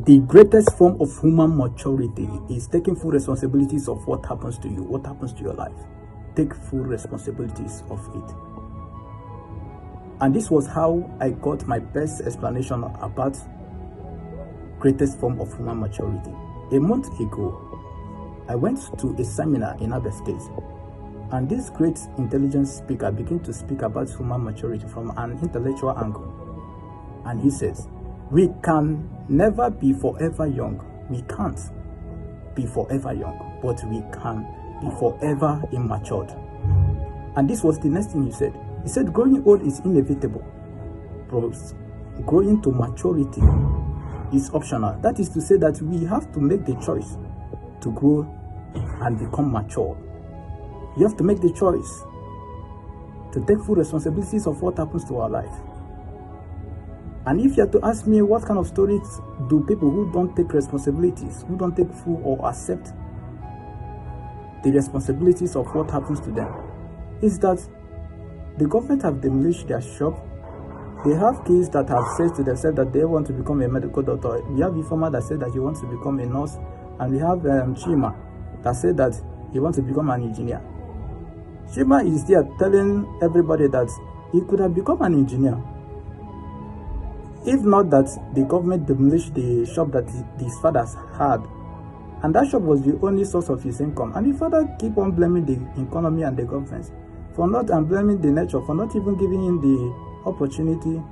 The greatest form of human maturity is taking full responsibilities of what happens to you, what happens to your life. Take full responsibilities of it. And this was how I got my best explanation about greatest form of human maturity. A month ago, I went to a seminar in Abia State, and this great intelligence speaker began to speak about human maturity from an intellectual angle. And he says, we can never be forever young. We can't be forever young, but we can be forever immatured. And this was the next thing he said. He said, growing old is inevitable, but growing to maturity is optional. That is to say that we have to make the choice to grow and become mature. You have to make the choice to take full responsibilities of what happens to our life. And if you are to ask me what kind of stories do people who don't take responsibilities, who don't take full or accept the responsibilities of what happens to them, is that the government have demolished their shop. They have kids that have said to themselves that they want to become a medical doctor. We have Ifeoma that said that he wants to become a nurse. And we have Chima that said that he wants to become an engineer. Chima is there telling everybody that he could have become an engineer, if not that the government demolished the shop that his fathers had. And that shop was the only source of his income. And the father keep on blaming the economy and the government for not, and blaming the nature for not even giving him the opportunity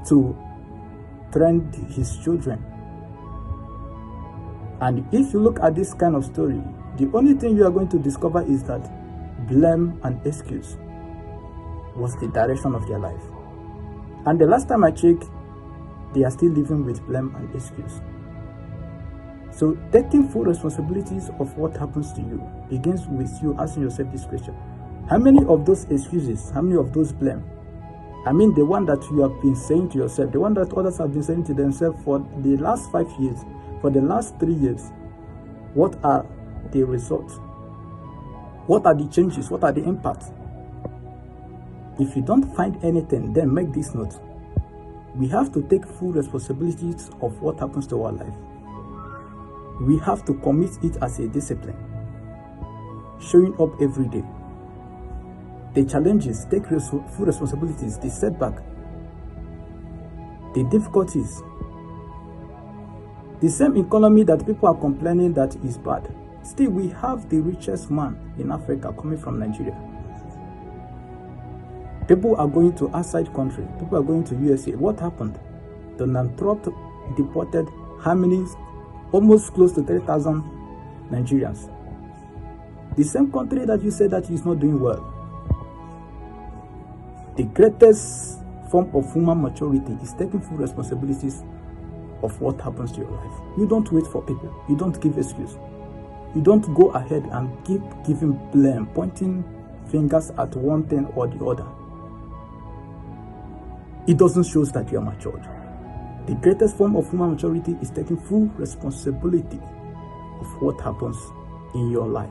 to train his children. And if you look at this kind of story, the only thing you are going to discover is that blame and excuse was the direction of their life. And the last time I checked, they are still living with blame and excuse. So taking full responsibilities of what happens to you begins with you asking yourself this question. How many of those excuses, how many of those blame, I mean the one that you have been saying to yourself, the one that others have been saying to themselves for the last 5 years, for the last 3 years, what are the results? What are the changes? What are the impacts? If you don't find anything, then make this note. We have to take full responsibilities of what happens to our life. We have to commit it as a discipline. Showing up every day. The challenges, take full responsibilities, the setback, the difficulties. The same economy that people are complaining that is bad. Still, we have the richest man in Africa coming from Nigeria. People are going to outside country. People are going to USA. What happened? Donald Trump deported how many? Almost close to 3,000 Nigerians. The same country that you said that is not doing well. The greatest form of human maturity is taking full responsibilities of what happens to your life. You don't wait for people. You don't give excuse. You don't go ahead and keep giving blame, pointing fingers at one thing or the other. It doesn't show that you are matured. The greatest form of human maturity is taking full responsibility of what happens in your life.